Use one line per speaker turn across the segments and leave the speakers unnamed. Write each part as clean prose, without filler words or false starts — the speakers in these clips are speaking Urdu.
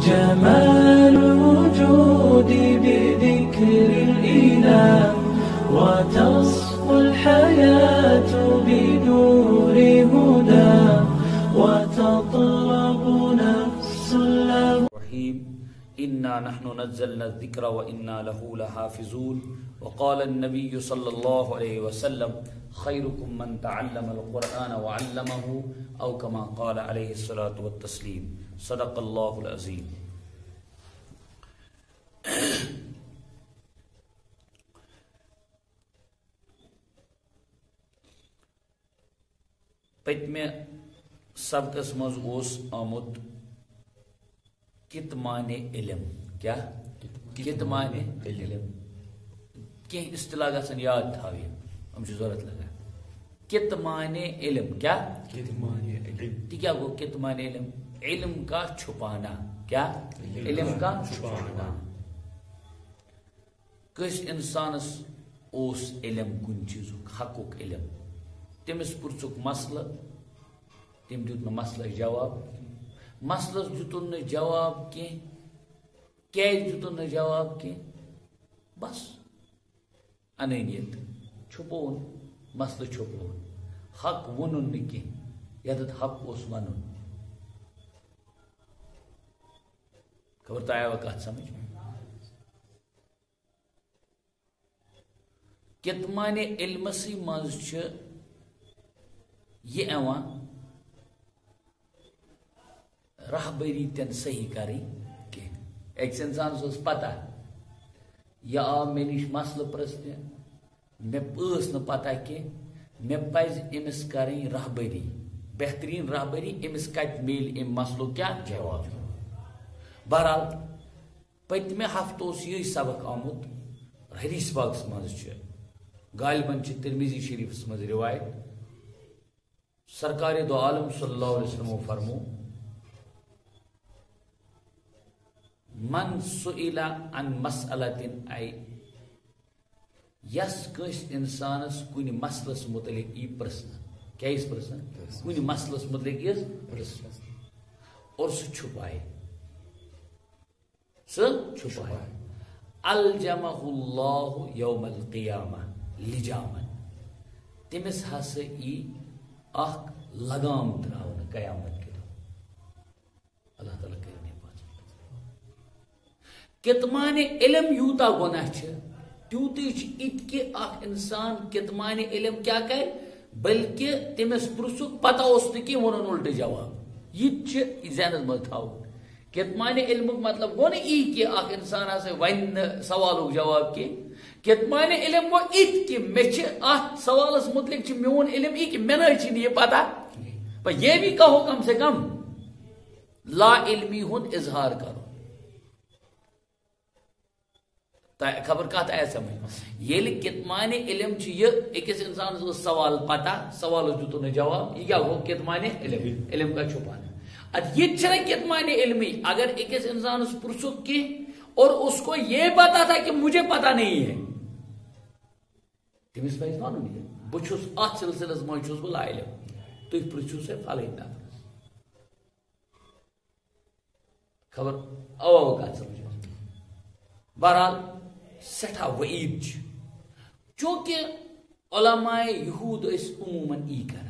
جمال الوجود بذكر الإله وتصفو الحياة بنور هدى وتطلب نفس له.
إنا نحن نزلنا الذكر وإنا له لحافظون. وقال النبي صلى الله عليه وسلم خيركم من تعلم القرآن وعلمه أو كما قال عليه الصلاة والتسليم. صدق الله العظيم. پتمہ سبقس مز آمت کتمان علم. کیا کتمان علم؟ کی اصطلاح گژھن یاد تھاوٕنۍ، ہم ضرورت لگان. کتمان علم کیا؟ کتمان علم. کیا گو کتمان علم؟ علم کا چھپانا. کیا؟ علم کا چھپانا. کس انسانس اوس علم کن چیزک حقک علم، تمس پرچک مسئلہ، تم دیت مسئلہ جواب. مسئلس دیتن نہ جواب کی، کیازِ دیتن نہ جواب کی؟ بس انانیت، چھپون مسئلہ چھپون، حق ونن نہ کی یتھ حق اوس ونن. خبر تآیا کت سمجھ؟ کتمان علمسی مز یہ ایوان رہبری تین صحیح کریں کہ ایک انسان اس پتہ یہ آو مے نش مسئلہ پرسنے، مے ٲس نہ پتہ کہ مے پز امس کریں رہبری، بہترین رہبری امس کت میل ام مسئلہ کیا جواب. بہرحال پتمہ ہفتہ یہ سبق آمت حدیث پاکس مز غالباً ترمذی شریفس مز روایت. سرکار دو عالم صلی اللہ علیہ وسلم فرمو من سئل عن مسئلۃ ای یس کس انسانس کن مسئلس متعلق ای پرسن. کیا اس پرسن؟ کن مسئلس متعلق اس پرسن اور سہ چھپائے، الجمہ اللہ یوم القیامہ لجامن. تمس ہسا ای اخ لگام تراؤن قیامت کے دن. اللہ تعالیٰ کرے کتمان علم یوتا گناہ تیوتی کہ اخ انسان کتمان علم کیا کرے، بلکہ تمس پرسک پتہ اس کی ون الٹے جواب. یہ ذہنس مز تھو. کتمان علم مطلب گو نا ای کہ اخ انسان ہسا ون سوالک جواب کی. کتمان علم گو ات کہ مے ات سوالس متعلق میون علم ای کہ مے نہ یہ پتہ. یہ بھی کہو کم سے کم لا علمی ہند اظہار کرو. خبر کت آیا سمجھ؟ یل کتمان علم یہ اکس انسان سوال پتہ، سوال دیتو نہ جواب، یہ کیا گو کتمان علم، علم کا چھپانا. اد یہ کتمان علمی اگر اکس انسان پرسک کی اور اس کو یہ پتا تھا کہ مجھے پتہ نہیں ہے، تمس پہ ون بہت ات سلسلس مز بہ لا علم، تھی پرچو سے فلحی نفرس. خبر او کت سمجھ؟ بہرحال سٹھا وعید چونکہ علماء یہود اس عموماً ای کران.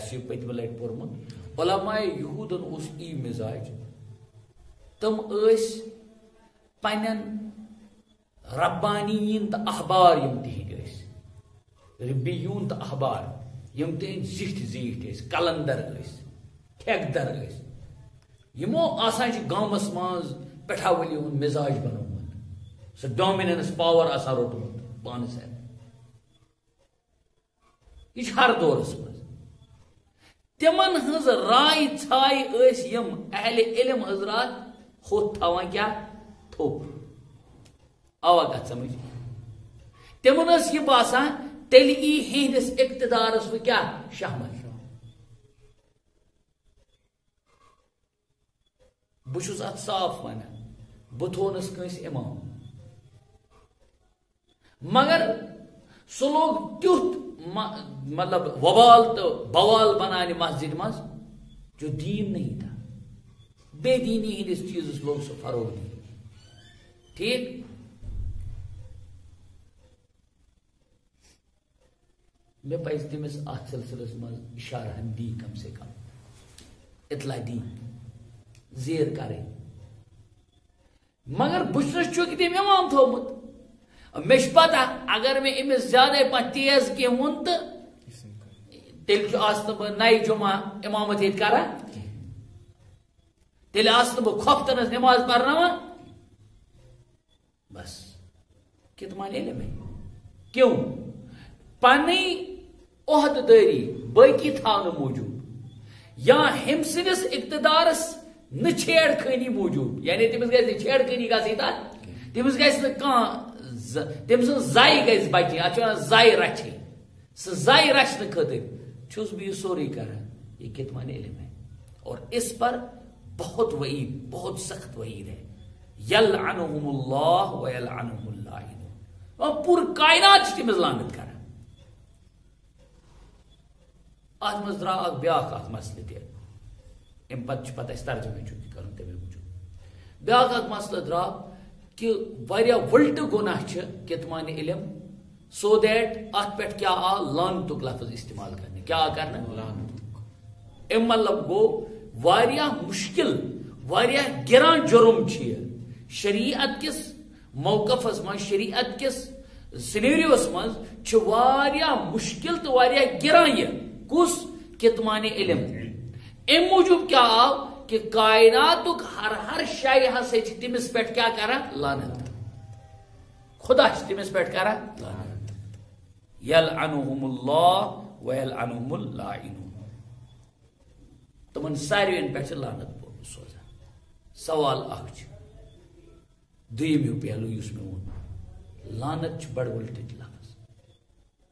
تھی پتمہ لٹ پورمت علماء یہودن اس ای مزاج، تم اس پنن ربانیین تو احبار یم تہند ربیون تو احبار یم تہند زیٹھ کلندر ٹھیکدر یمو آسان گامس مز پٹھا ولی ہند مزاج بنومت، سو ڈومیننس پاور آسان روٹمت پانس. یہ ہر دورس مز تمن ہز رائے ژھائے یم اہل علم حضرات ہوت تھوان کیا تھوپ. آوا کت سمجھ؟ تمن یہ باسان تیل ای ہندس اقتدارس وہ کیا شہمت. بہت ات صاف ونان بہ تھونس کنس امام، مگر سہ لوگ تیوت مطلب وبال تو بوال بنانے مسجد مز جو دین نہیں تھا. بے دینی ہندس چیزس لوگ سہ فروغ دی ٹھیک میں پز تمس ات سلسلس من اشارہ دی کم سے کم اطلاع دی زیر کریں مگر بچس چونکہ تم امام تھومت مے پتہ اگر میں امس زیادہ پہ تیز کی ون تو تیل بہ نئی جمعہ امامت یہ کران تیل بہ کھوفتنس نماز پرناوان بس کتمان علم ہے کیوں پنی عہد داری باقی تھاؤ موجود یا ہم سندس اقتدارس نہ چھیڑ خانی موجود یعنی تمس گھر چھیڑ خانی گی تمس گھر تم سن زائی گھس بچی ات زائی رچھ سہ زائی رچھنے خاطر چھس بہ یہ سوری کران یہ کتمان علم ہے اور اس پر بہت وعید بہت سخت وعید ہے یلعنہم اللہ ویلعنہم اللاعنون اور پور کائنات تمس لعنت کران ات مز درا بیاکھ اخ مسئلہ تہ ام پتہ ترجمہ چھ کرن تمے موجود بیاکھ اخ مسئلہ درا کہ واریاہ ولٹ گناہ چھ کتمان علم سو دیٹ ات پہ کیا آ لعنتک لفظ استعمال کرنے کیا آ کرنا لعنتک ام مطلب گو واریاہ مشکل واریاہ گران جرم چھ شریعت کس موقفس من شریعت کس سینیریوس من چھ واریاہ مشکل تو واریاہ گران یہ کس کتمان علم ام موجود کیا آو کہ کائناتک ہر شے ہسا تمس پہ کیا کران لعنت خدا تمس پہ کران لعنت یلعنہم اللہ ویلعنہم اللاعنون تمن ساروین پہ لعنت سوزان سوال اخ دویم پہلو اس میں ون لعنت بڑ ولٹج لفظ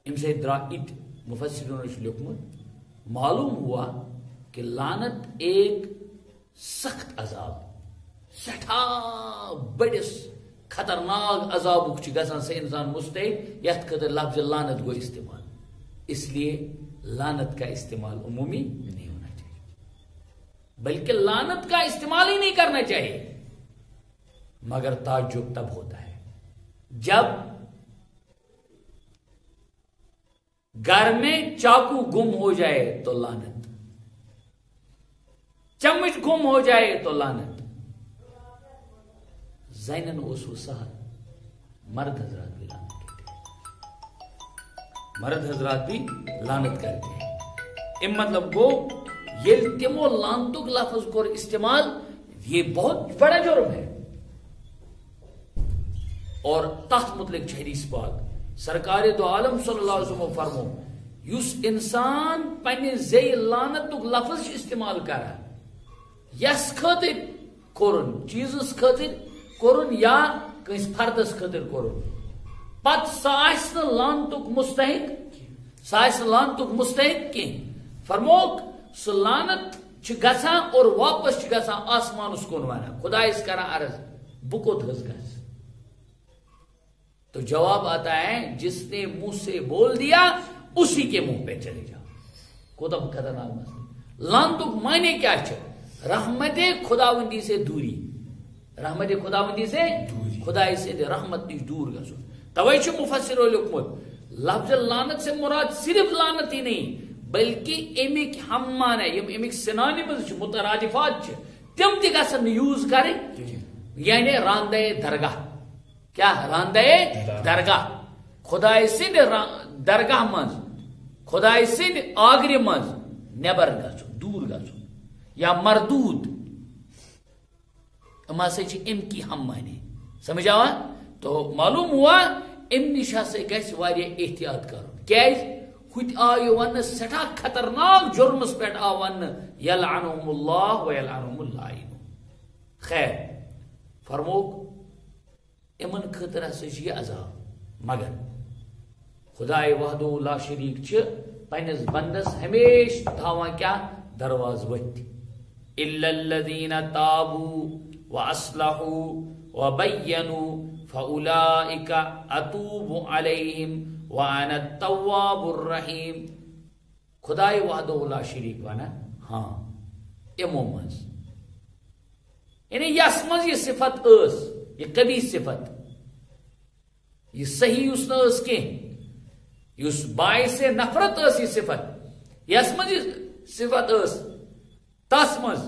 ام سے درا اٹ مفسروں نے لکھمت معلوم ہوا کہ لعنت ایک سخت عذاب سٹھا بڑس خطرناک عذابک گژھان سے انسان مستحق یت خاطر لفظ لعنت گو استعمال اس لیے لعنت کا استعمال عمومی نہیں ہونا چاہیے بلکہ لعنت کا استعمال ہی نہیں کرنا چاہیے مگر تعجب تب ہوتا ہے جب گھر میں چاقو گم ہو جائے تو لعنت چمچ گم ہو جائے تو لعنت زینن اوسو سہل مرد حضرات بھی لعنت کرتے ہیں مرد حضرات بھی لعنت کرتے ہیں ام مطلب گو یہ تمو لعنتک لفظ کو استعمال یہ بہت بڑا جرم ہے اور تحت مطلق حدیث پاک سرکار دو عالم صلی اللہ علیہ وسلم فرمو یس انسان پنہ زی لعنتک لفظ استعمال کران یس خاطر کورن چیزس خاطر کورن یا کس فردس خاطر کورن پت سہ لعنتک مستحق سہ لعنتک مستحق کی فرموک سہ لعنت گژھان اور واپس گژھان آسمانس کن ونان خدا اس کران عرض بہ کوت حظ گژھ تو جواب آتا ہے جس نے منہ سے بول دیا اسی کے منہ پہ چلے جاؤ کوتا خطرناک مسئلہ لعنتک معنی کیا چھ رحمت خداوندی سے دوری رحمت خداوندی سے خدای سے رحمت نش دور گژھو توے چھ مفسرو لیکھمت لفظ لعنت سے مراد صرف لعنت ہی نہیں بلکہ امک ہم معنی یم امک سینونیمز چھ مترادفات چھ تم تہ گژھن یوز کریں یعنی راندے درگاہ کیا راندے درگاہ خدای سند درگاہ مز خدای سند آگری مز نبر گژھن دور گژھن یا مردود اما سے ام کی ہم معنی سمجھ آوا تو معلوم ہوا ام نش ہسا گژھِ واریاہ احتیاط کرن کیاز ہت آو ون سٹھا خطرناک جرمس پہ آو ون یلعنہم اللہ ویلعنہم اللاعنون خیر فرموک امن خاطر ہسا یہ عذاب مگر خدائے وحدہ لا شریک چھ پنس بندس ہمیش تھاوان کیا درواز وت الا الذين تابوا واصلحوا وبينوا فاولئك اتوب عليهم وانا التواب الرحيم خدائے وحدہ لا شریک وانا ہاں امو مز یعنی یس مز یہ صفت یہ قبیح صفت یہ صحیح اس نس کی اس باعث نفرت یہ صفت یس مز یہ صفت تس مز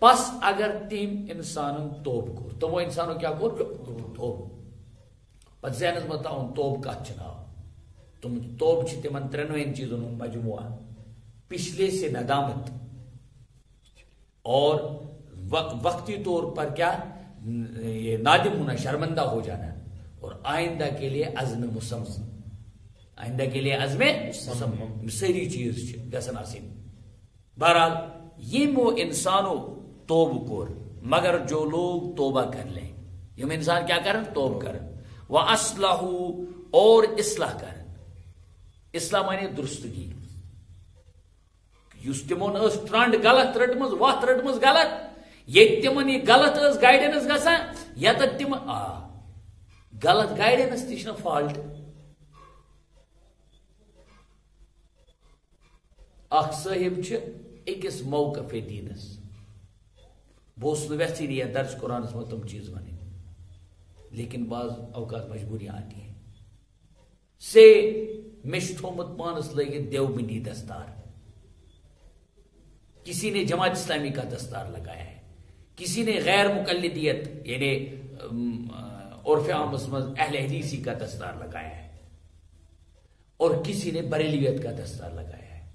پس اگر تم انسان توب کور تمو انسانوں کیا کور توب پتہ ذہنس مز تاؤن توب کت ناو تم توب تمن ترنوین چیزن مجموعہ پچھلے سے ندامت اور وقتی طور پر کیا یہ نادم ہونا شرمندہ ہو جانا اور آئندہ کے لیے عزم مسم آئندہ کے لیے عزم مسم ساری چیز گسن آسن بہرحال یہ وہ انسانوں توب کور مگر جو لوگ توبہ کر لیں یم انسان کیا کرن توب کرن وَأَصْلَحُوا اور اصلاح کرن اصلاح معنی درستگی یس تمن ٹرنڈ غلط رٹمز وت رٹمز غلط یہ تمن یہ غلط گائیڈنس گسان یت تم غلط گائیڈنس تہ فالٹ اخ صاحب اکس موقف دینس بہت ویسے یہ درج قرآنس میں تم چیز ون لیکن بعض اوقات مجبوریاں آتی ہیں سے مش تھومت پانس لگت دیوبندی دستار کسی نے جماعت اسلامی کا دستار لگایا ہے کسی نے غیر مقلدیت یعنی عرف عام اہل حدیثی کا دستار لگایا ہے اور کسی نے بریلویت کا دستار لگایا ہے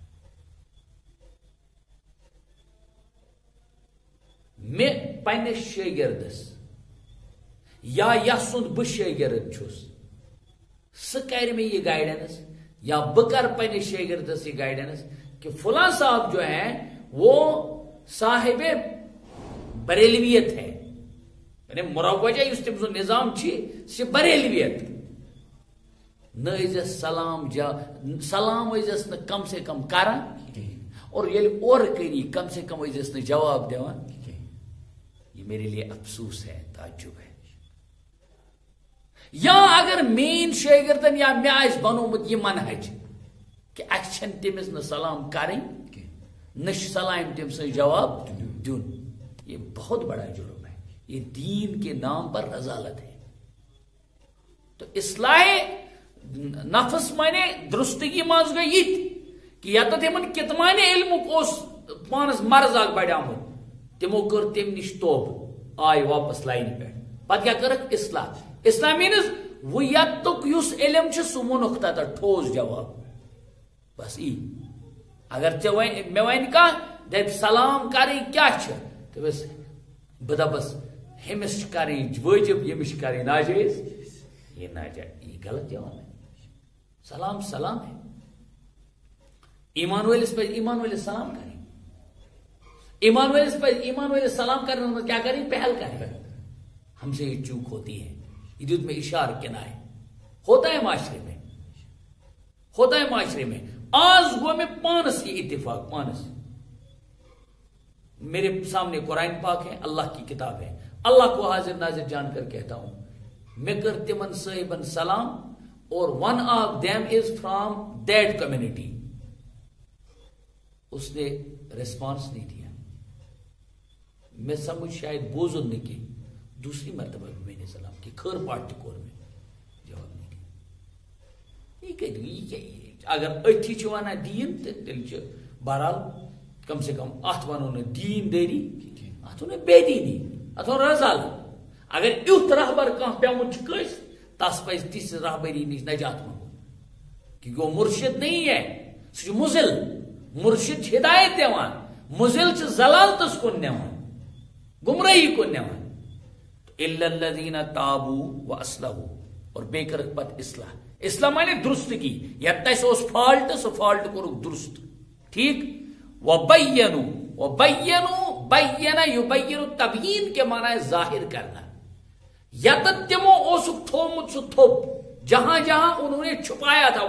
میں پنس شاگردس یا یسند بہ شاگرد چھس سہ کر میں یہ گائیڈنس یا بہ کر پنس شاگردس یہ گائیڈنس کہ فلاں صاحب جو ہیں وہ صاحب بریلویت ہے یعنی مروجہ اس تم سن نظام چھ بریلویت نس سلام سلام ازس نا کم سے کم کران اور یل اور کری کم سے کم ازس نا جواب دیوان یہ میرے لیے افسوس ہے تعجب ہے یا اگر مین شاگردن یا مے آس بنومت یہ منہج کہ اچھن تمس نا سلام کریں نش سلام تم سے جواب دن یہ بہت بڑا جرم ہے یہ دین کے نام پر رذالت ہے تو اصلاح نفس مانے درستگی ماز گئی کہ یا تو تمن کتمان علم پانس مرض اخ بڑ تمو کر تم نش توب آئی واپس لائن پہ پتہ کیا کرک اصلاح مینز وہ یتک اس علم سہ وونک تتھ ٹھوس جواب بس اگر مے ون دپ سلام کریں کیا دپس بہ دپس ہمس کریں واجب یمس کریں ناجائز یہ ناجائز یہ غلط جواب ہے سلام سلام ہے ایمان والس پہ ایمان والس سلام کریں ایمان والس پہ ایمان والس سلام کرنے میں کیا کریں پہل کریں ہم سے یہ چوک ہوتی ہے یہ دودھ میں اشار کنائے ہوتا ہے معاشرے میں آج وہ میں پانس یہ اتفاق پانس میرے سامنے قرآن پاک ہے اللہ کی کتاب ہے اللہ کو حاضر ناظر جان کر کہتا ہوں میں کر تمن صاحبن سلام اور one of them is from that community اس نے ریسپانس نہیں دیا میں سمجھ شاید بوزن نے کی دوسری مرتبہ بھی میں نے سلام کی خیر پارٹی کور میں جواب نہیں دیا یہ اگر اتھی چوانا دین تیل بہرحال کم سے کم ات ونو نا دین داری ات ونو بے دینی ات ونو رزال اگر یوت رہبر کان پیمت کس تس پہ تس رہبری نش نجات منگو کیونکہ وہ مرشد نہیں ہے سہ مزل مرشد ہدایت دیوان مزل زلالتس کن نیوان گمراہی کن نیوان الا الذین تابوا واصلحوا اور بے کر پت اصلاح معنی درستگی یا تس اس فالٹ سو فالٹ کرو درست ٹھیک وبینوا بین یبین تبیین کے معنی ظاہر کرنا یا تمو اوسک تھومت سو تھوپ جہاں جہاں انہوں نے چھپایا تھا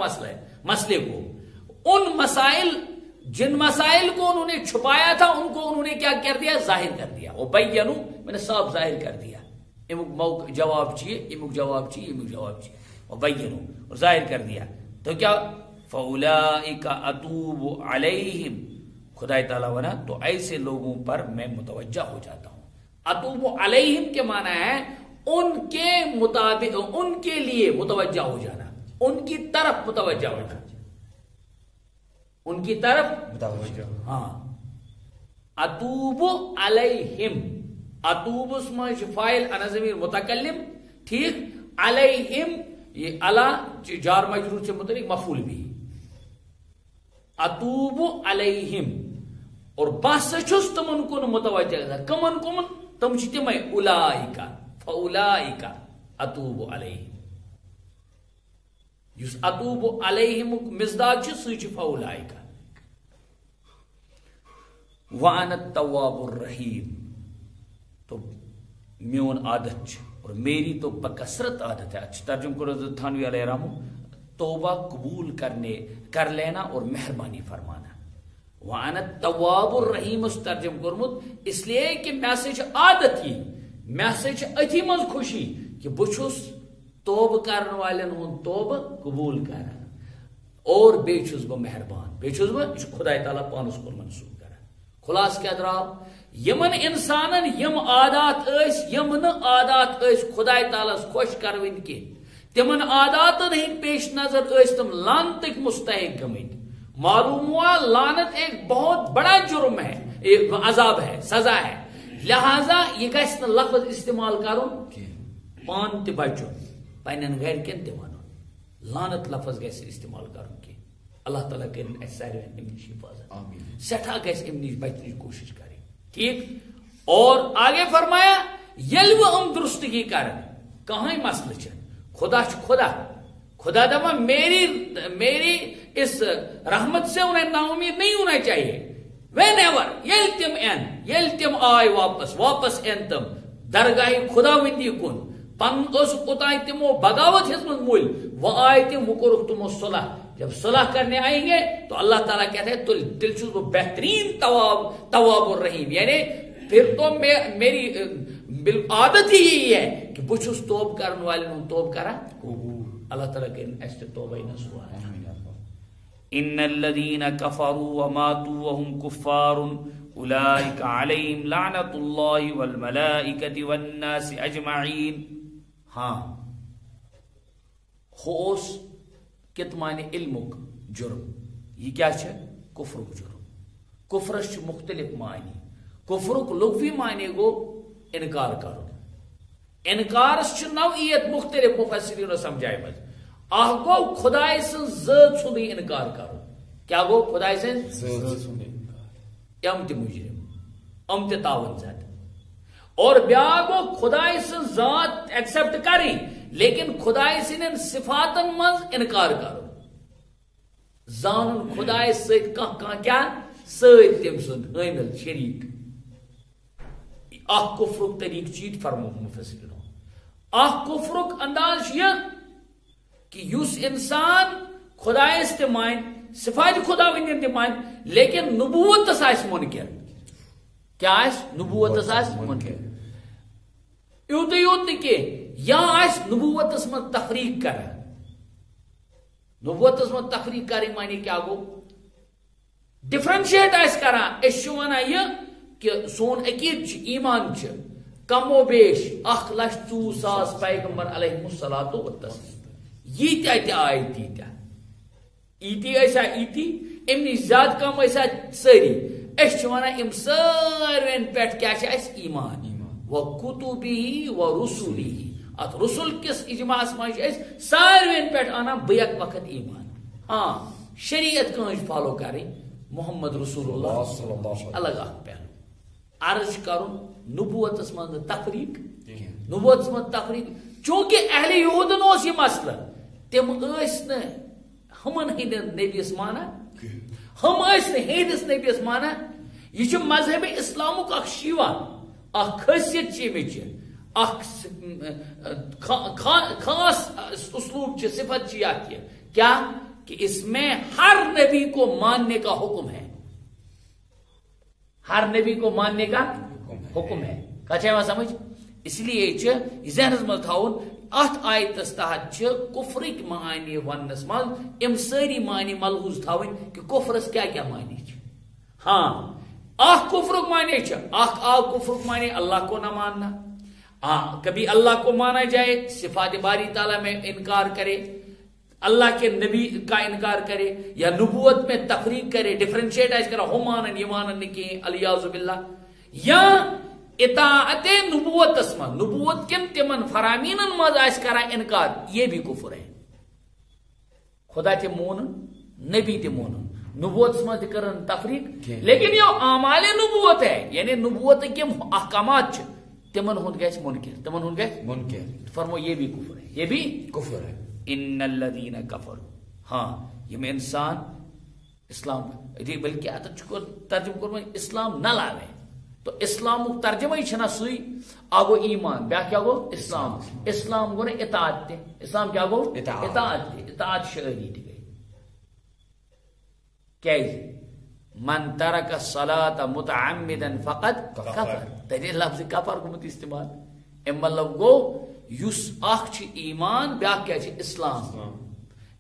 مسئلے کو ان مسائل جن مسائل کو انہوں نے چھپایا تھا ان کو انہوں نے کیا کر دیا ظاہر کر دیا وبینوا میں نے صاف ظاہر کر دیا امک جواب چاہیے امک جواب چاہیے امک جواب چاہیے وبینوا اور ظاہر کر دیا تو کیا فاولئک اتوب علیہم خدا تعالیٰ ونا تو ایسے لوگوں پر میں متوجہ ہو جاتا ہوں اتوب علیہم کے معنی ہے ان کے مطابق، ان کے لیے متوجہ ہو جانا، ان کی طرف متوجہ ہونا، ان کی طرف متوجہ. ہاں اتوب علیہم، اتوب اس میں فاعل انا ضمیر متکلم، ٹھیک، علیہم یہ علا جار مجرور سے متعلق مفعول بھی، اتوب علیہم، اور بس چھس تمن کن متوجہ، کمن کمن تم چھ تمے اولائکا فاولائکا اتوب علیہم، یس اتوب علیہم مصداق چھ سُے چھ فاولائکا. وانا التواب الرحیم، تو میون عادت چھ اور میری تو بکثرت عادت ہے. اچھا ترجم کرو تھانوی علیہ الرحم، توبہ قبول کر لینا اور مہربانی فرمانا. وانا التواب الرحیم اس ترجم کرمت اس لیے کہ میں سے عادت ہی، میں سے اتھی مز خوشی کہ بچھس توبہ کرن والن ہن توبہ قبول کران، اور بیچھس بہ مہربان، بیچھس بہ خدا تعالیٰ پانس کن منسوب کران. خلاص کیا دراو یمن انسانن یم عادات ایس، یم نہ عادات ایس خدا تعالیٰ خوش کرون کی، تمن عاداتن ہند پیش نظر ایس تم لانتک مستحق گمت. معلوم ہوا لانت ایک بہت بڑا جرم ہے، ایک عذاب ہے، سزا ہے، لہذا یہ گھس نہ لفظ استعمال کرن پان تہ بچن، پنن گھرکن تہ ونن، لانت لفظ گھس استعمال کرن کی. اللہ تعالیٰ کرن اس سارے امن حفاظت، سٹھا گھس امن بچنچ کوشش کریں. ٹھیک، اور آگے فرمایا یل وہ درستگی کرن کہاں مسئلہ چھ، خدا چھ خدا، خدا دپا میری اس رحمت سے انہیں نا امید نہیں ہونا چاہیے. وین ایور یل تم آئے واپس این تم درگاہ خدا وندی کن، پن اوتائیں تمو بغاوت ہزمت مول، وہ آئے تم وہ کرو تمو صلح. جب صلح کرنے آئیں گے تو اللہ تعالیٰ کہتے ہیں تو دل وہ بہترین تواب الرحیم، یعنی پھر تو میری عادت ہی یہی ہے کہ بچھس توب کرن والے توب کرا. اللہ تعالیٰ کہ ایسے توبہ نسوا. ان الذين كفروا وماتوا وهم كفار اولئك عليهم لعنة الله والملائكة والناس اجمعين. ہاں خوش کت معنی علمک جرم، یہ کیا ہے کفرک جرم. کفرش مختلف معنی، کفرک لغوی معنی گو انکار کرو، انکارس نوعیت مختلف مفسرین سمجھائے مز. آہ گو خدای سن ذات سن انکار کرو، کیا گو خدای سن ذات سن انکار، ام تی مجرم، ام تی تاون زد. اور بیا گو خدای سن ذات ایکسپٹ کری لیکن خدای سن صفاتن مز انکار کرو. زانن خدای سید کان کیا سید تم سن حامل شریک. آہ کفرک طریق چیت فرمو مفسرین، آہ کفرک انداز یہ کہ یس انسان خدایس تہ مان، صفات خدا ون تہ مان، لیکن نبوتس آس منکر. کیا آس نبوتس آس منکر. یوت کہ یا آس نبوتس من تفریق کر، نبوتس من تفریق کر معنی کیا گو ڈفرنشیٹ آس کران. اس ونان یہ کہ سون عقید ایمان کم و بیش 1,04,000 پیغمبر علیہ الصلوۃ والتسلیم یہ آئی تیتہ ایسا ایتی امن زیادہ کم ایسا ساری. اس ونان ام ساروین پہ کیا ایمان و کتبہ و رسولہ. ات رسول کس اجماع مجھ ساروین پہ انا بیک وقت ایمان. ہاں شریعت کنج فالو کریں محمد رسول اللہ الگ اخ پہلو. عرض کرن نبوتس من تفریق، نبوتس من تفریق چونکہ اہل یہودن اس یہ مسئلہ، تم ہمن ہند نبیس مانا، ہم ہندس نبیس مانا. یہ مذہب اسلامک اخ شیوا، اخ خاصیت چھ اخ خاص اسلوب چھ صفت چھ کیا کہ اس میں ہر نبی کو ماننے کا حکم ہے، ہر نبی کو ماننے کا حکم ہے. کچھ سمجھ؟ اس لیے ذہنس مز تھاؤن ات آیتس تحت کفرک معنی ونس مز ام ساری معنی ملحوظ تھاؤن کہ کفرس کیا کیا معنی. ہاں کفر مانے آو کفر مانے اللہ کو نہ ماننا. کبھی اللہ کو مانا جائے صفات باری تعالیٰ میں انکار کرے, اللہ کے نبی کا انکار کرے, یا نبوت میں تفریق کرے, ڈفرینشیٹ آج کرا ہو مانن یہ مانن نکی الیاذ باللہ, یا اطاعت نبوت اسما نبوت کن تمن فرامینن مز آج کرا انکار, یہ بھی کفر ہے. خدا تے مون نبی تے مون نبوت اسما تے کرن تفریق, لیکن یہ اعمال نبوت ہے, یعنی نبوت کے احکامات تمن ہون گئے منکر, تمن ہون گئے منکر. فرمو یہ بھی کفر ہے, یہ بھی کفر ہے. ان الذین کفروا, ہاں یہ میں انسان اسلام بلکہ ترجمہ کرو اسلام نہ لاوے تو اسلام ترجمہ ہی چھنا سوئی آگو ایمان, بیا کیا گو اسلام, اسلام گو نا اطاعت تے, اسلام کیا گو اطاعت تے, اطاعت شعری تے گئی. کیسے من ترک الصلاة متعمدا فقد کفر, تجھے لفظ کفر کو مت استعمال ام مطلب گو یس اخ چھ ایمان بیا کیا چھ اسلام.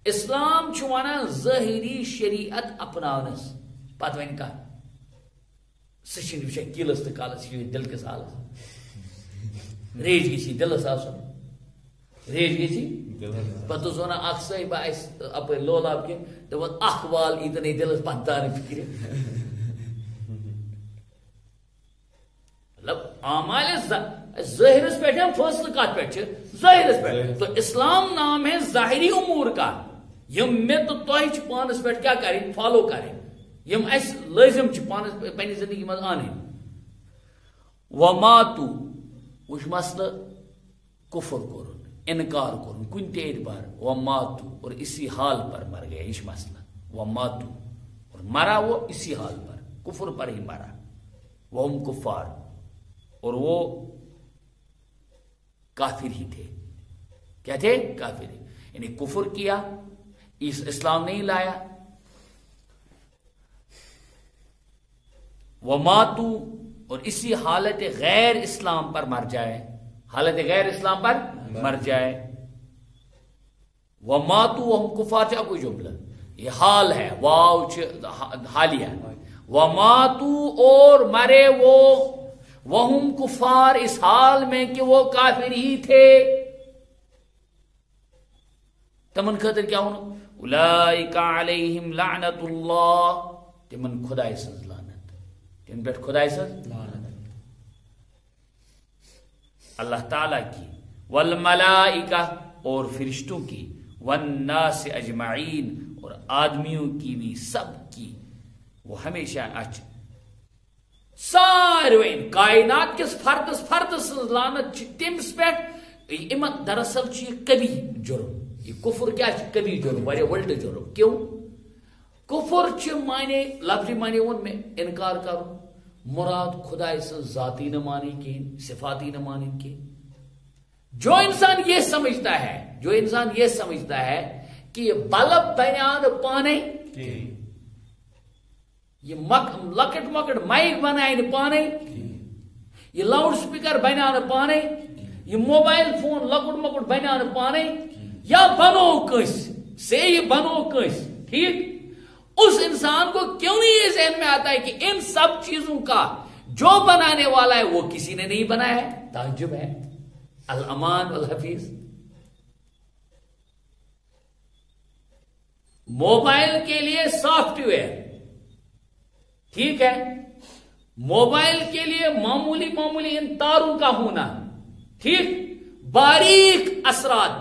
اسلام چھ وانا ظاہری شریعت اپناونس پتہ ون کا سچن وچ کیلس تہ کالس یہ دل کے سال ریج گسی دلس آسن ریج گسی پتہ زونا اخ صاحب اس اپ لولاب کے تو اخ وال اتنے دلس پتہ فکر مطلب اعمال ظاہر اس پہ ہم فیصلہ کات پہ ظاہر اس پہ, تو اسلام نام ہے ظاہری امور کا, یم میں تو تہ پانس پہ کیا کریں فالو کریں, یم اس لازم چھ پانس پنی زندگی مز آنے. وماتو وش مسئلہ کفر کرن انکار کرن کن تے اعتبار, وماتو اور اسی حال پر مر گئے, اس مسئلہ وماتو اور مرا وہ اسی حال پر کفر پر ہی مرا. وہم کفار اور وہ کافر ہی تھے, کیا تھے کافر ہی, یعنی کفر کیا اسلام نہیں لایا. وماتو اور اسی حالت غیر اسلام پر مر جائے, حالت غیر اسلام پر مر جائے. وماتو وہم کفار چاہ کوئی جملہ یہ حال ہے, واو حالیہ. وماتو اور مرے وہ, وہم کفار اس حال میں کہ وہ کافر ہی تھے. تمن خاطر کیا ہونا, اولئک علیہم لعنت اللہ, تمن خدای سز لعنت, تم پہ خدای سز لعنت اللہ تعالی کی, والملائکہ اور فرشتوں کی, والناس اجمعین اور آدمیوں کی بھی, سب کی. وہ ہمیشہ ساروین کائنات کس فردس لعنت تمس پہ امن دراصل یہ کبھی جرم, یہ کفر کیا کبھی جرم, واریاہ ولٹ جرم. کیوں کفر معنی لفظی معنی ون میں انکار کرو, مراد خدا سے ذاتی نہ مانی کی, صفاتی نہ مانی کی. جو انسان یہ سمجھتا ہے کہ یہ بلب بنیاد پانے, یہ لکٹ مکٹ مائک بنائے پانے, یہ لاؤڈ سپیکر بنانے پانے, یہ موبائل فون لکٹ مکٹ بنانے پانے, یا بنو کس سے یہ بنو کس, ٹھیک. اس انسان کو کیوں نہیں یہ ذہن میں آتا ہے کہ ان سب چیزوں کا جو بنانے والا ہے وہ کسی نے نہیں بنایا ہے. تعجب ہے. الامان والحفیظ, موبائل کے لیے سافٹ ویئر, ٹھیک ہے, موبائل کے لیے معمولی ان تاروں کا ہونا, ٹھیک, باریک اثرات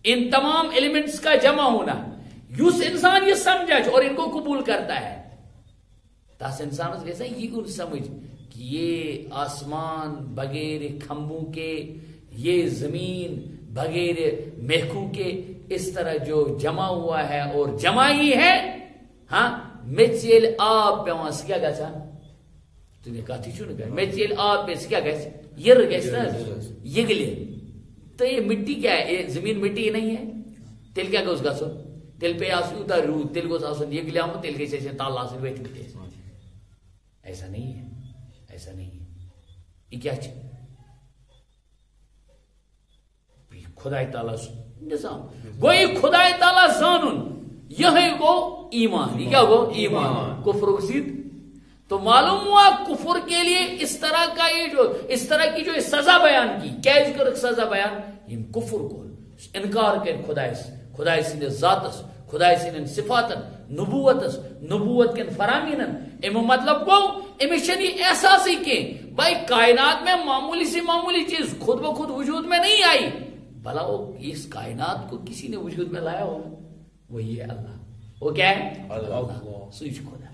ان تمام ایلیمنٹس کا جمع ہونا, یس انسان یہ سمجھا اور ان کو قبول کرتا ہے. تاس انسان جیسا یہ سمجھ کہ یہ آسمان بغیر کھمبوں کے, یہ زمین بغیر میخوں کے اس طرح جو جمع ہوا ہے اور جمع ہی ہے. ہاں میچیل آب پہ وہاں سے کیا گا تمہیں کہا تھی چون گا میچیل آب پہ سے کیا گا یر گیس نا یہ گلے, تو یہ مٹی کیا ہے, یہ زمین مٹی نہیں ہے, تیل کیا گوز گا سو تیل پہ آسو اتار رو تیل گوز آسو یہ گلے ہم تیل کیسے تال آسو بیٹھ ملتے. ایسا نہیں ہے, ایسا نہیں ہے. یہ کیا چاہیے خدای تعالیٰ نظام گوئی خدای تعالیٰ زانن یہ گو ایمان. یہ کیا گو ایمان. کفر وسید تو معلوم ہوا کفر کے لیے اس طرح کی جو سزا بیان کی کیا کر سزا بیان یم کفر کو انکار کر خدا سند ذاتس خدا سند صفاتن نبوت کن فرامینن ام مطلب گو امس یہ احساس کی بھائی کائنات میں معمولی سے معمولی چیز خود بخود وجود میں نہیں آئی بھلا وہ اس کائنات کو کسی نے وجود میں لایا ہوگا وہی ہے اللہ وہ کیا ہے اللہ سوچ خدا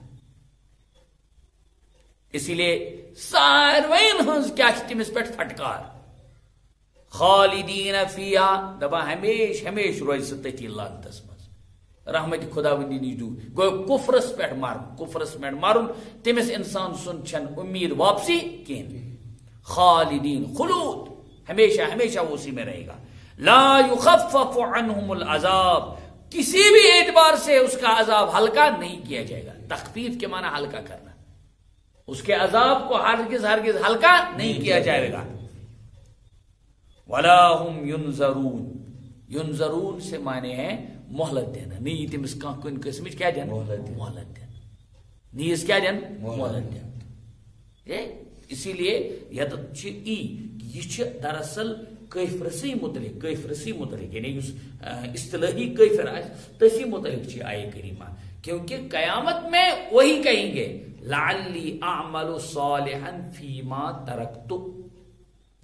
اسی لیے ساروین ہنز کیا تمس پہ پھٹکار خالدین فیہا دبا ہمیش روز تتی لانتس مز رحمت خدا وندی نش دور گو کفرس پہ مارن تمس انسان سن چھن امید واپسی کین خالدین خلود ہمیشہ وہ اسی میں رہے گا لا یخفف عنہم العذاب کسی بھی اعتبار سے اس کا عذاب ہلکا نہیں کیا جائے گا تخفیف کے معنی ہلکا کرنا اس کے عذاب کو ہرگز ہلکا نہیں کیا جائے گا وَلَا هُمْ يُنظَرُونَ سے معنی ہے مہلت دینا نہیں تمس کن قسم کیا دین مہلت دینا نیز کیا دین مہلت دینا اسی لیے یہ دراصل کیفرسی متعلق یعنی اصطلاحی کیفر تسی متعلق آئے کریمہ کیونکہ قیامت میں وہی کہیں گے لعلی اعمل صالحا فیما ترکت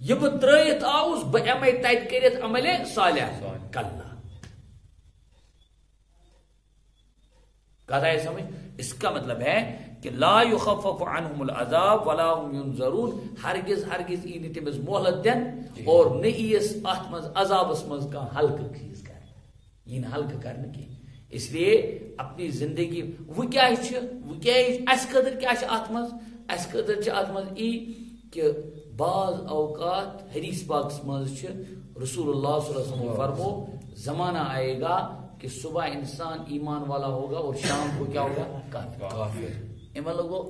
یہ بہ ترایت آؤس بہ امے تت کرت عمل صالح کلا کہتا ہے سمجھ اس کا مطلب ہے کہ لا یخفف عنہم العذاب ولا هم ينظرون ہرگز این تمس مہلت دین اور نیس ات مز عذابس مز کا حلقہ چیز کر یہ حلقہ کرنے کی اس لیے اپنی زندگی وہ کیا اس قدر کیا ات مز ای کہ بعض اوقات حدیث پاکس مز رسول اللہ صلی اللہ علیہ وسلم فرمو زمانہ آئے گا کہ صبح انسان ایمان والا ہوگا اور شام کو کیا ہوگا کافر اما لوگو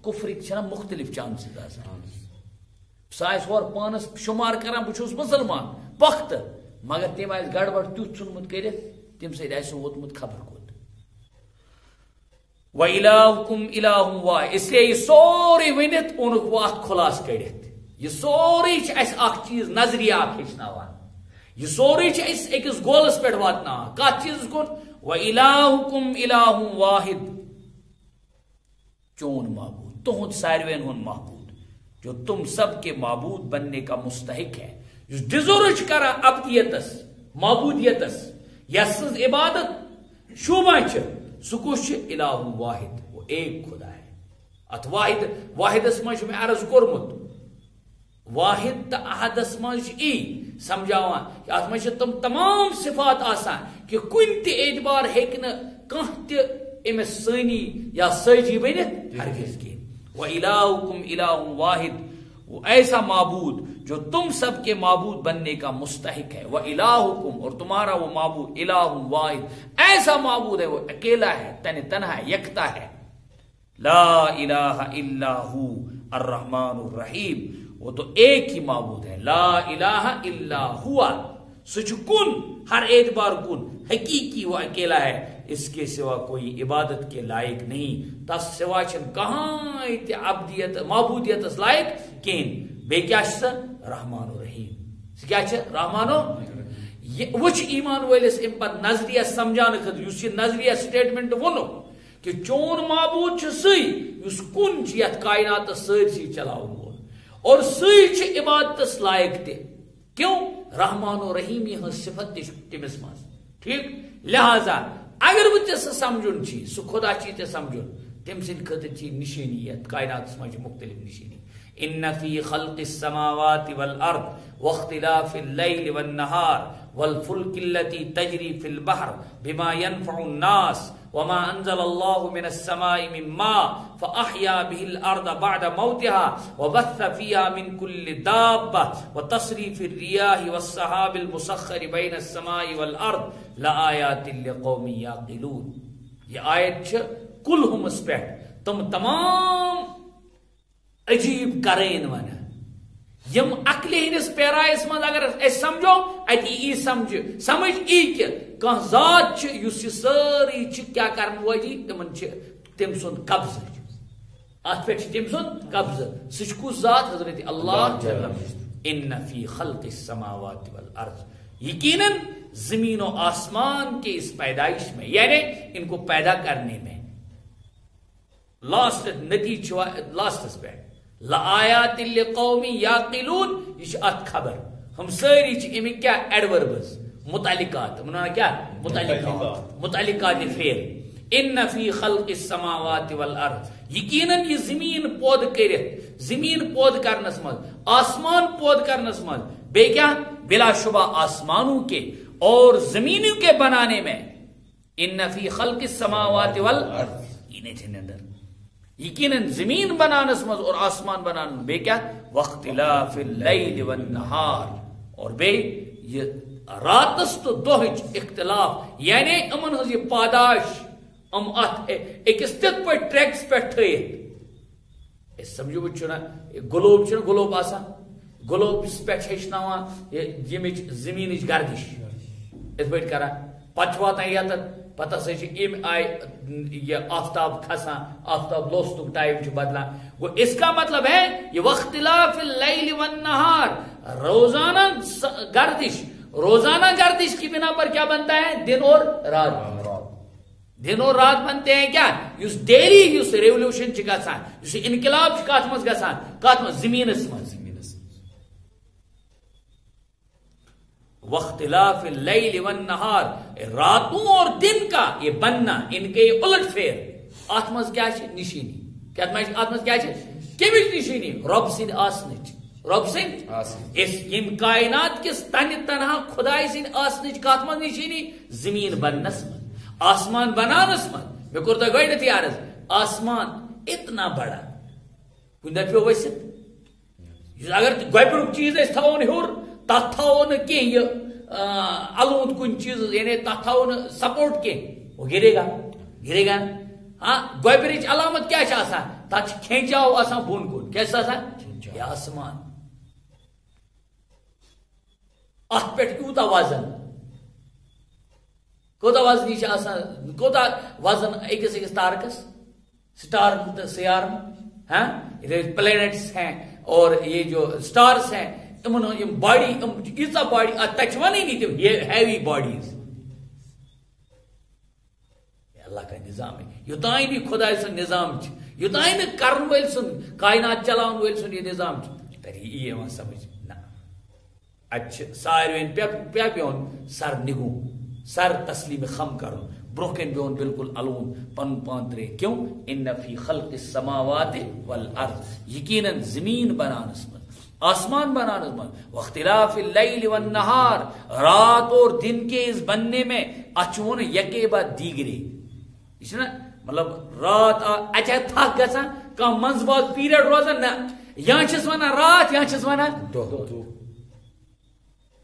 کفر چھنا مختلف چانسز آسان سائس اور پانس شمار کران بچوس مسلمان پخت مگر تم آس گڑبڑ تیت ژھنمت کرت تم سۭتۍ آسہِ ووتمُت خبر کوت وَإِلَٰهُكُمْ إِلَٰهٌ وَاحِدٌ اس لیے یہ سورُے ؤنِتھ اونُکھ وۄنۍ اَتھ خُلاصہٕ کٔڑِتھ یہ سورُے چھُ اَسہِ اکھ چیٖز نظریہ اکھ ہیٚچھناوان یہ سورُے چھُ أسۍ أکِس گولس پٮ۪ٹھ واتناوان کتھ چیٖزس کُن وَإِلَٰهُكُمْ إِلَٰهٌ وَاحِدٌ چون معبود تہنٛد ساروین ہُنٛد معبود جو تم سب کے معبود بننے کا مستحق ہے یُس ڈِزٲرو چھُ کران ابدیتس معبودیتس یس عبادت شوبہ سہ کس الہ واحد وہ ایک خدا ہے ات واحدس مجھ میں عرض کورمت واحد تو احدس مجھ سمجھاوان کہ ات مجھ تم تمام صفات آسان کہ کن تہ اعتبار ہیکن کانٛہہ تہ امس سانی یا سجی بنت ہرگز کی وَإِلَٰهُكُمْ إِلَٰهٌ واحد وہ ایسا معبود جو تم سب کے معبود بننے کا مستحق ہے وَإِلَٰهُكُمْ اور تمہارا وہ معبود الہ واحد ایسا معبود ہے وہ اکیلا ہے تنہا ہے یکتا ہے لا الہ الا ہو الرحمن الرحیم وہ تو ایک ہی معبود ہے لا الہ الا ہوا سچ کن ہر اعتبار کن حقیقی وہ اکیلا ہے اس کے سوا کوئی عبادت کے لائق نہیں تس سوا چھن کہاں عبدیت معبودیت لائق کین بے کیا رحمان الرحیم کیا رحمان وچ ایمان ولس ام پت نظریہ سمجھان خاطر اس نظریہ سٹیٹمنٹ ونو کہ چون معبود چھ سی اس کن چھ یت کائنات سرسی چلاون وول اور سی عبادت لائق تہ کیوں رحمان و رحیمی ہن صفت تمس مز ٹھیک لہذا اگر وہ ژے سمجھن چھی سہ خدا چھی ژے سمجھن تم سند خاطر چھی نشانیت کائنات مجھ مختلف نشانی ان فی خلق السماوات والارض واختلاف اللیل والنہار والفلک التي تجری فی البحر بما ينفع الناس وما انزل الله من السماء من ماء فاحيا به الارض بعد موتها وبث فيها من كل دابه وتصريف الرياح والسحاب المسخر بين السماء والارض لآيات لقوم يعقلون یہ آیت چھ کلہم اس پہ تم تمام عجیب کرین ونہ یم عقل ہندس پیرائس من اگر اس سمجھو اتی ای سمجھ ای کہ کان ذات چھ یس ساری چھ کیا کرن واجی تمن چھ تم سن قبض ات پہ تم سن قبضہ سہ کس ذات حضرت اللہ ان فی خلق السماوات والارض یقیناً زمین و آسمان کے اس پیدائش میں یعنی ان کو پیدا کرنے میں لاسٹ نتیجہ لاسٹس پہ لآیات لقوم یعقلون یہ ات خبر ہم ساری امیک کیا ایڈوربز متعلقات کیا متعلقات فعل ان فی خلق السماوات والارض یقیناً یہ زمین پود کرت زمین پود کرنس مز آسمان پود کرنس مز بے کیا بلا شبہ آسمانوں کے اور زمینوں کے بنانے میں ان فی خلق السماوات والارض یقیناً زمین بنانس مز اور آسمان بنانے بے کیا واختلاف اللیل والنہار اور بے یہ راتس تو دہچ اختلاف یعنی امن ہز یہ پاداش ام ات اکس تت پہ ٹریکس پہ ٹھہرت سمجھو بچنا گلوب چھ گلوب آسان گلوب پہ ہچنان یمچ زمین گردش اس پہ کران پتہ واتان یتن پتہ ہسا ام آئی یہ آفتاب کھسان آفتاب لوستک ٹائم بدلان گو اس کا مطلب ہے یہ واختلاف اللیل والنہار روزانہ گردش کی بنا پر کیا بنتا ہے دن اور رات دن اور رات بنتے ہیں کیا اس ڈیلی اس ریولوشن گھان اس انقلاب کت مز گھان کت مز زمینس مز واختلاف اللیل والنہار راتوں اور دن کا یہ بننا ان کے الٹ پھیر ات مز کیا نشانی کیا ات مز کیا کمچ نشانی رب سند آسنچ رب سند اس یم کائنات کس تن تنہا خدای سند آسنچ کت مز نشانی زمین بننس مز آسمان بنانس مز میں کرتا گوڑنیتھی عرض آسمان اتنا بڑا کن دہ پیو ورست اگر گوپرک چیز اس تھاون ہور تک تھاو نا کی یہ الوند کن چیز یعنی تک تھاو نا سپورٹ کی وہ گرے گا ہاں گوپرچ علامت کیا آسان تک کھینچاو آسان بون کن کیسا آسان یہ آسمان ات پہ کوتا وزن کوتا وزن آسان کوتا وزن اکس اکس تارکس سٹار سیار ہاں پلینٹس ہیں اور یہ جو سٹارز ہیں امن باڈی ایسا باڈی تک ون نہیں تم ہیوی باڈیز اللہ کا نظام ہے یوتان بھی خدا سن نظام یوتان کرن ول سن کائنات چلاون ول سن یہ نظام تری یہ سمجھ نا اچھا ساروین پیا پیون سر نگو سر تسلیم خم کرن برکن بیون بالکل الون پن پان ترے کیوں ان فی خلق السماوات والارض یقیناً زمین بنانس من آسمان بنانس من واختلاف اللیل والنہار رات اور دن کے اس بننے میں اچھون یکے بعد دیگرے اس نا مطلب رات اچھا تھک گسا کم منز باز پیریڈ روزان نا یہاں چھس وانا رات یہاں چھس وانا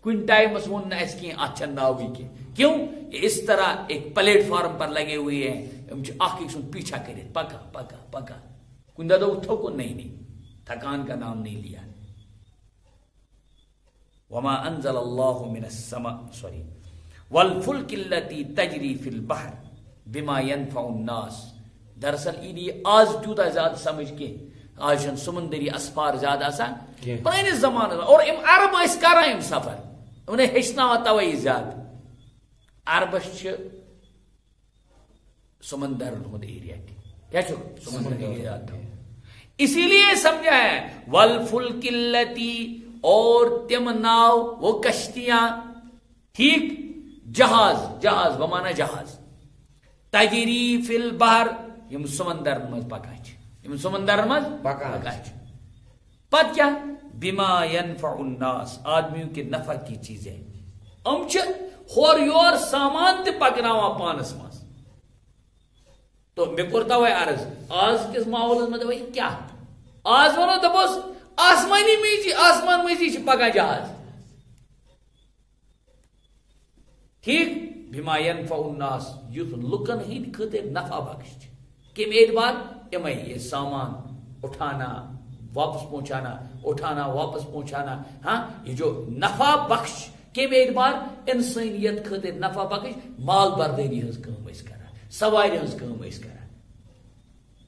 کن ٹائم اس ون اس کی اچھا ناوی کی کیوں اس طرح ایک پلیٹ فارم پر لگے ہوئے ہیں ہم آخ ایک سن پیچھا کرے پکا پکا پکا کن دادو تھوکو نہیں تھکان کا نام نہیں لیا وما انزل اللہ من السماء والفلک اللتی تجری فی البحر بما ينفع الناس دراصل یہ آج تیوتا زیادہ سمجھ کے آج سمندری اسفار زیادہ آسان پرانس زمانہ اور عرب اس کران سفر انہیں ہچنا توئی زیادہ عربس سمندر ہند ایریا کیا سمندر ایریا اسی لیے سمجھا ہے والفلک اللتی اور تم ناو وہ کشتیاں ٹھیک جہاز بمانا جہاز تجری فی البحر یم سمندر مز پکاچ یم سمندر مز پکاچ پت کیا بما ينفع الناس آدمیوں کے نفع کی چیزیں ام ہور یور سامان تے پکناوا پانس مز تو میں کرتا ہوئے عرض آج کس ماحول میں دوائی کیا آج ونو دپوس آسمانی میجی آسمان میجی پکا جہاز ٹھیک بما ينفع الناس یوت لکن ہند خاطر نفع بخش کم اعتبار امی یہ سامان اٹھانا واپس پہنچانا اٹھانا واپس پہنچانا ہاں یہ جو نفع بخش کم اعتبار انسانیت خاطر نفع بخش مال برداری ہز کام اس کران سواری ہز کام اس کران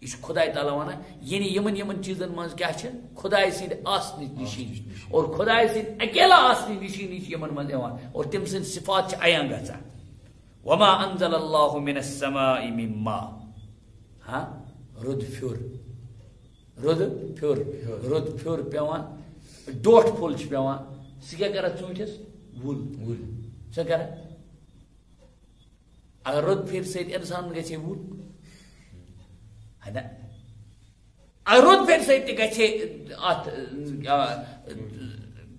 یہ خدا تعالیٰ ونان یعنی یمن یمن چیزن مز کیا خدا سند آسن نشانی اور خدا سند اکیلا آسن نشانی یمن مز یوان اور تم سند صفات عیاں گژھان وما انزل اللہ من السماء من ماء ہاں رود پھر پیوان ڈوٹھ پھول پیوان سہ کیا کران ژوٗنٛٹھِس وُل سہ کران اگر رود پھر سۭتۍ انسان گژھِ وُل اگر رود پھر سۭتۍ تہِ گژھِ اتھ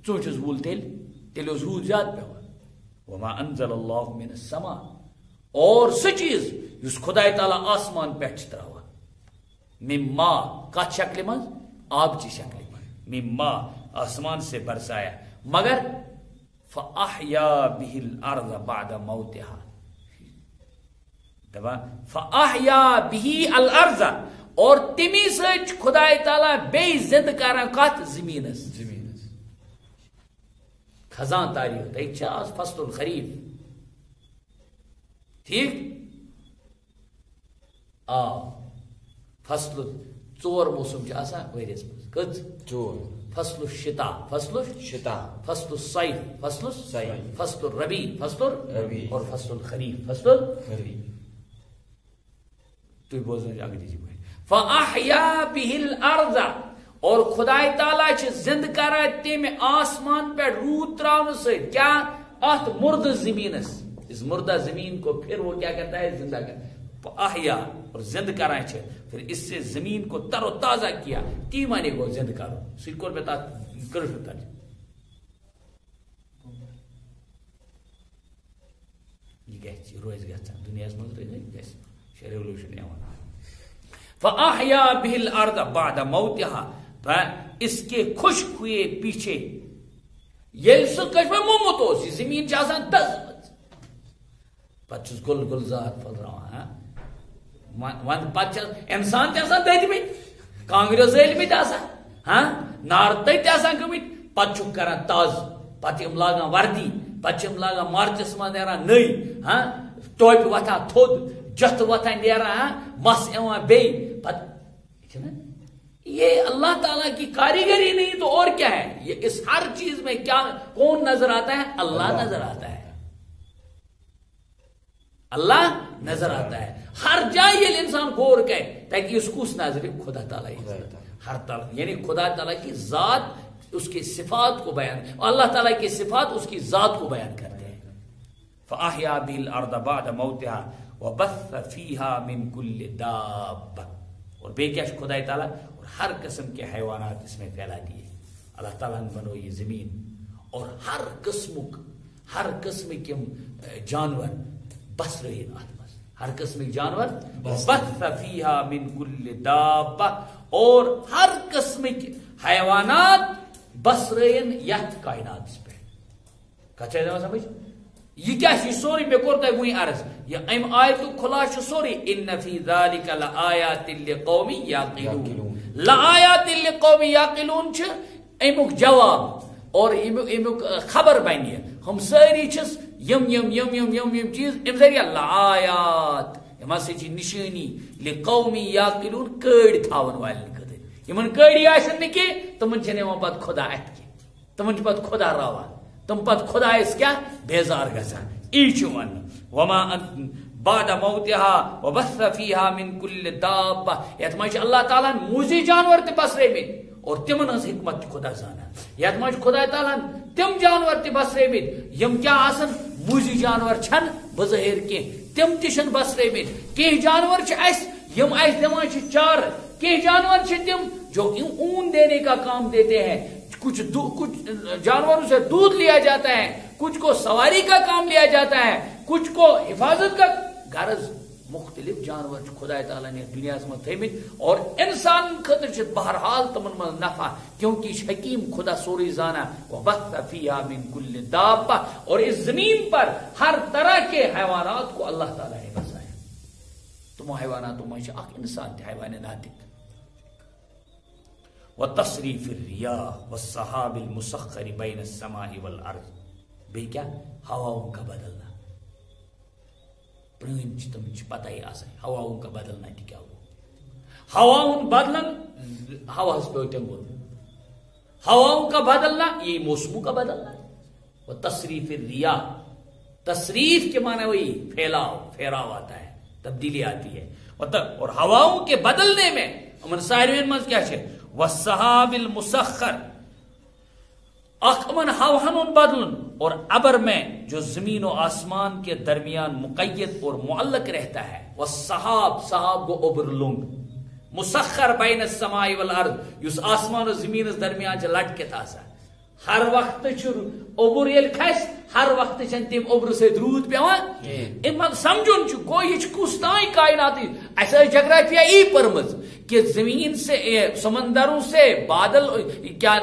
ژوٗنٛٹھِس وُل تیٚلہِ اوس روٗد زیادٕ پیوان وما انزل اللہ من السماء اور سہ چیز یُس خدا تعالیٰ آسمان پٮ۪ٹھ چھِ تراوان من ماء کتھ شکلہِ منٛز آب چہِ شکلہِ منٛز من ماء آسمان سے برسایا مگر فأحیا به الارض بعد موتها فأحیا به الارض اور تمی سۭتۍ خدا تعالیٰ بیٚیہِ زندٕ کران کتھ زمینس خزان تاریخ تتہِ چھِ آز فصل الخریف ٹھیک آ فصل ژور موسم چھِ آسان ؤریس منٛز کٔژ ژور فصل الشتاء فصل الصيف فصل الربيع اور فصل الخريف تو بولتے انگریزی میں فاحیا به الارض اور خدا تعالیٰ چھ زند کران تم آسمان پہ رود تراؤن سے کیا ات مرد زمینس اس مردہ زمین کو پھر وہ کیا کرتا ہے زندہ کرتا احیا اور زند کران چھ پھر اس سے زمین کو تر و تازہ کیا تی معنی کو زند کرو سکور بتا کر یہ گژھِ روز گژھان دنیاس منٛز گژھِ ریولوشن فاحیا به الارض بعد موتها اس کے خشک ہوئے پیچھے یل سہ کشمہ مومت اس زمین چھ آسان دزمت پتہ چھس گل گلزار پھلراوان ون پتہ انسان تہ آسان دٔدمٕتۍ کانگرِ زٲلمٕتۍ آسان ہاں نار تٔتۍ آسان گٔمٕتۍ پتہ چھُکھ کران تازٕ پتہ یِم لاگان وردی پتہ چھِ یِم لاگان مارچس منٛز نیران نٔے ہاں ٹوپہِ وۄتھان تھوٚد جتھ وتھان نیران مس یوان بیٚیہِ پتہٕ یہ اللہ تعالیٰ کی کاریگری نہیں تو اور کیا ہے یہ اس ہر چیز میں کیا کون نظر آتا ہے اللہ نظر آتا ہے اللہ نظر آتا ہے ہر جائے یہ انسان غور کرے تاکہ اس کو اس نظر خدا تعالیٰ ہر تعالیٰ یعنی خدا تعالیٰ کی ذات اس کی صفات کو بیان اللہ تعالیٰ کی صفات اس کی ذات کو بیان کرتے ہیں فاحیا به الارض بعد موتها وبث فيها من كل دابة اور بے کیا خدا تعالیٰ اور ہر قسم کے حیوانات اس میں پھیلا دیے اللہ تعالیٰ نے بنو یہ زمین اور ہر قسم کے جانور بس رہے ہر قسم کے جانور بث فيها من كل دابة اور ہر قسم کے حیوانات بس رہے یتھ کائنات پہ کچھ سمجھ یہ کیا یہ سوری میں کرتا ہے وہی عرض یہ ام آیت خلاصہ سوری ان فی ذلک لآیات لقوم یعقلون لآیات لقوم یعقلون چھ امیک جواب اور امیک خبر بنی ہم ساری چھس یم چیز ام ذریعہ لآیات ہم سے چھ نشانی لقوم یعقلون کڑ تھاون والن خاطر یمن کڑی آسن نہ کہ تمن چھ نوان پت خدا ات کی تمن چھ پت خدا راوان تم پت خدا اس کیا بیزار گژھان ایچ ون وما بعد موتها وبث فيها من كل دابة یت مجھ اللہ تعالیٰ موزی جانور تہ بسرے مت اور تمن ہز حکمت خدا زانا یت مجھ خدا تعالیٰ تم جانور تہ بسرے مت یم کیا آسن موزی جانور چھن بظاہر کی تم تشن بسرے مت کی جانور چھ اس یم اس دمان چھ چار کی جانور چھ تم جو اون دینے کا کام دیتے ہیں کچھ جانوروں سے دودھ لیا جاتا ہے کچھ کو سواری کا کام لیا جاتا ہے کچھ کو حفاظت کا غرض مختلف جانور خدا تعالیٰ نے دنیا میں تھمت اور انسان خطر بہرحال تمن من نفع کیونکہ حکیم خدا سوری زانا وبث فيها من كل دابة اور اس زمین پر ہر طرح کے حیوانات کو اللہ تعالیٰ نے بسایا تم حیوانات میں اخ انسان تھے حیوان ناطق وتصریف الریاح والسحاب المسخر بین السماء والارض بے کیا ہواؤں کا بدلنا پریم تم پتہ ہی آسا ہواؤں کا بدلنا کیا ہوا ہواؤں بدلن ہوا پہ تنگل، ہواؤں کا بدلنا یہ موسموں کا بدلنا ہے. وہ تصریف الریاح، تصریف کے معنی وہی پھیلاؤ، پھیراؤ آتا ہے، تبدیلی آتی ہے. اور ہواؤں کے بدلنے میں امن ساروین من کیا ہے والسحاب المسخر، امن ہواہن بدلن اور ابر میں جو زمین و آسمان کے درمیان مقید اور معلق رہتا ہے. والسحاب، سحاب گو ابر لنگ، مسخر بین السماء والارض یس آسمان و زمین درمیان چھ لٹکت آسان. ہر وقت اوبر یل کھس، ہر وقت چھن تم اوبر سے درود پیوان. سمجھن گو یہ کس تائیں کائنات ایسا جغرافیہ ای پرمز کہ زمین سے سمندروں سے بادل کیا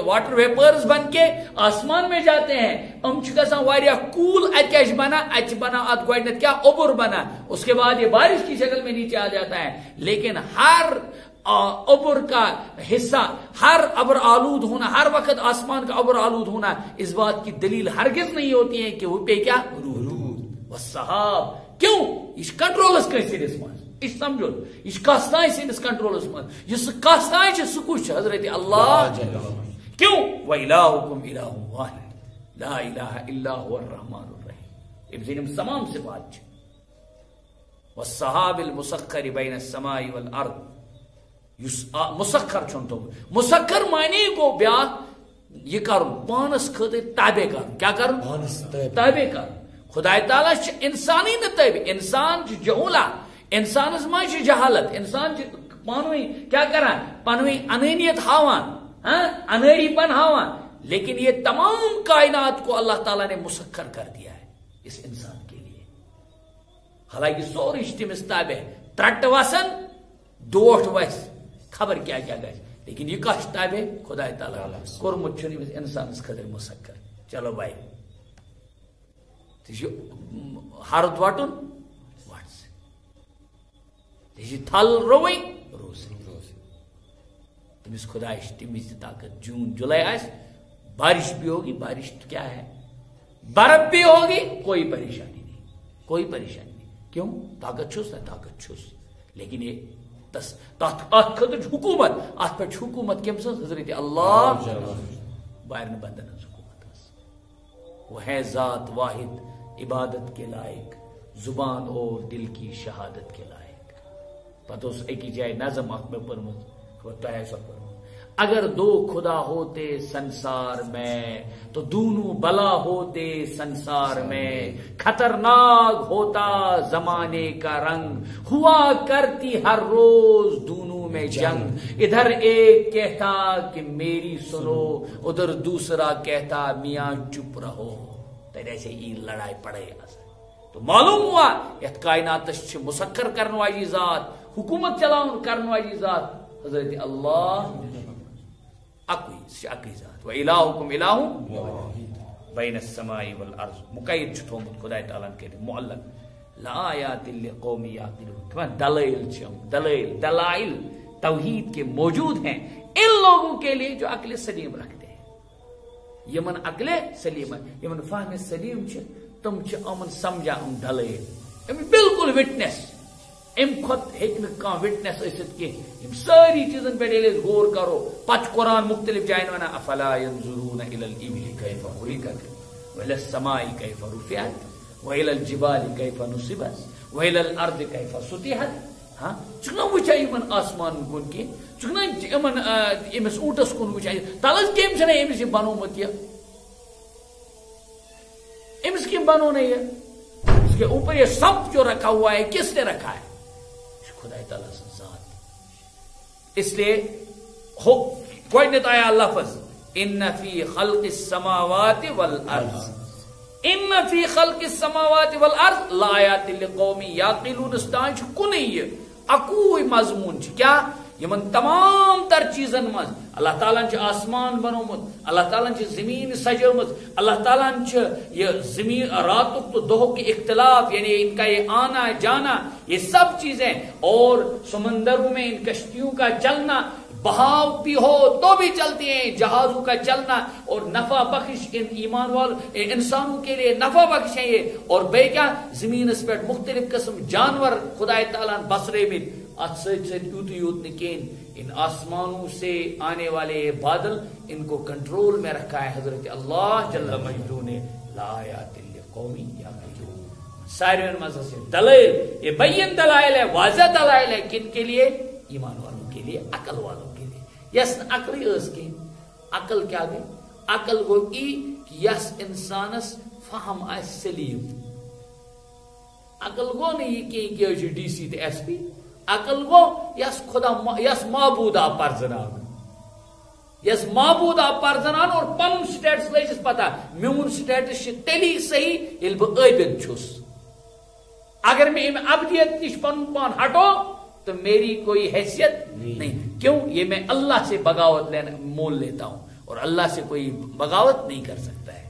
واٹر ویپرز بن کے آسمان میں جاتے ہیں. ہم گھان واریاہ کول، ات کیا بنا، ات بنا ات گوڈنیت کیا اوبر بنا، اس کے بعد یہ بارش کی شکل میں نیچے آ جاتا ہے. لیکن ہر ابر کا حصہ، ہر ابر آلود ہونا، ہر وقت آسمان کا ابر آلود ہونا اس بات کی دلیل ہرگز نہیں ہوتی ہے کہ وہ پہ کیا رود والسحاب. کیوں یہ کنٹرولس کیسے رسمان اس سمجھو یہ کستائیں سندس کنٹرولس من اس کستائیں سکوش حضرت اللہ. کیوں وَإِلَٰهُكُمْ إِلَٰهٌ وَاحِدٌ لَا إِلَٰهَ إِلَّا هُوَ الرَّحْمَٰنُ الرَّحِيمُ. ابن تمام صفات والسحاب المسخر بین السماء والارض. مسخر چھن تو مسخر معنی کو بیا یہ کرن پانس خاطر تابع کرن. کیا کرن؟ تابع کرن. خدا تعالیٰ انسانی نہ تابع، انسان جہولا، انسان ما جہالت، انسان پانوی کیا کران پانوی انانیت ہاوان، انہری پن ہاوان. لیکن یہ تمام کائنات کو اللہ تعالیٰ نے مسخر کر دیا ہے اس انسان کے لیے. حالانکہ سوری تمس تابع، ترٹ وسن دوٹ وس خبر کیا کیا گئے، لیکن یہ کش تابع خدا تعالیٰ کورمت انسان خاطر مسخر. چلو بھائی ہرد وٹن وٹ تھل روئی روز تمس خدا تمچ طاقت. جون جولائی آس بارش بھی ہوگی، بارش کیا ہے، برف بھی ہوگی، کوئی پریشانی نہیں، کوئی پریشانی نہیں. کیوں؟ طاقت چھس نا، طاقت چھس. لیکن یہ حکومت ات پہ حکومت کم سن حضرت اللہ بارن بندن حکومت. وہ ہے ذات واحد عبادت کے لائق، زبان اور دل کی شہادت کے لائق. پتہ اس ایک جائے نظم اخ میں پرمت اگر دو خدا ہوتے سنسار میں تو دونوں بلا ہوتے سنسار میں. خطرناک ہوتا زمانے کا رنگ، ہوا کرتی ہر روز دونوں میں جنگ. ادھر ایک کہتا کہ میری سنو، ادھر دوسرا کہتا میاں چپ رہو. ایسے یہ لڑائی پڑے. تو معلوم ہوا یت کائنات مسخر کرنے والی ذات، حکومت چلاؤ کرنے والی ذات حضرت اللہ اکی ذات. وَإِلَٰهُكُمْ إِلَٰهٌ بَيْنَ السَّمَاءِ وَالْأَرْضِ. مقید چھومت خدا تعالیٰ کے معلق لَآيَاتٍ لِقَوْمٍ يَعْقِلُونَ. دلائل توحید کے موجود ہیں ان لوگوں کے لیے جو عقل سلیم رکھتے ہیں. یمن عقل سلیم، یمن فہم سلیم تم امن سمجھا ام دلائل بالکل وٹنس. ام خود ہوں وٹنس ثت کی ساری چیزن پہ غور کرو. پتہ قرآن مختلف جائن ونان افلا ينظرون الى الابل كيف خلقت والى السماء كيف رفعت والى الجبال كيف نصبت والى الارض كيف سطحت. ہاں چکنا وچا یمن آسمان کن کی چکنا یمن امس اونٹس کن وچا تلس کم چھ امس یہ بنومت. یہ امس کم بنو نہیں ہے، اس کے اوپر یہ سب جو رکھا ہوا ہے کس نے رکھا ہے؟ خدا تعالیٰ سے ذات. اس لیے گوڈنیت آیا لفظ ان فی خلق السماوات والارض، ان فی خلق السماوات والارض لآیات لقوم یعقلون. استان کنی اکوئی مضمون کیا یمن تمام تر چیزن مز اللہ تعالیٰ آسمان بنومت، اللہ تعالیٰ زمین سجومت، اللہ تعالیٰ یہ زمین راتک تو دہو کے اختلاف یعنی ان کا یہ آنا جانا یہ سب چیزیں، اور سمندروں میں ان کشتیوں کا چلنا، بہاؤ بھی ہو تو بھی چلتی ہیں، جہازوں کا چلنا، اور نفع بخش ان ایمان والے انسانوں کے لیے نفع بخش ہے یہ. اور بے کیا زمین اس پر مختلف قسم جانور خدا تعالیٰ بسرے میں ات ست یوت نکین ان آسمانوں سے آنے والے یہ بادل ان کو کنٹرول میں رکھا ہے حضرت اللہ جل مجدہ نے. لآیات لقوم یعقلون. سارے مزہ سے دلائل یہ بین دلائل ہے, واضح دلائل ہے. کن کے لیے؟ ایمان والوں کے لیے, عقل والوں کے لیے. یس عقل اس کی عقل کیا گئی؟ عقل گو کہ یس انسانس فہم آئے سلیم. عقل گو نہیں کہ ڈی سی تے ایس پی. عقل گو یس خدا یس معبود آپ پرزنان, یس معبود آپ پرزنان اور پن سٹیٹس لگس پتہ میون سٹیٹس تیلی صحیح یل بہ عابد چھس. اگر میں ابدیت نش پن پان ہٹو تو میری کوئی حیثیت نہیں. کیوں؟ یہ میں اللہ سے بغاوت مول لیتا ہوں اور اللہ سے کوئی بغاوت نہیں کر سکتا ہے.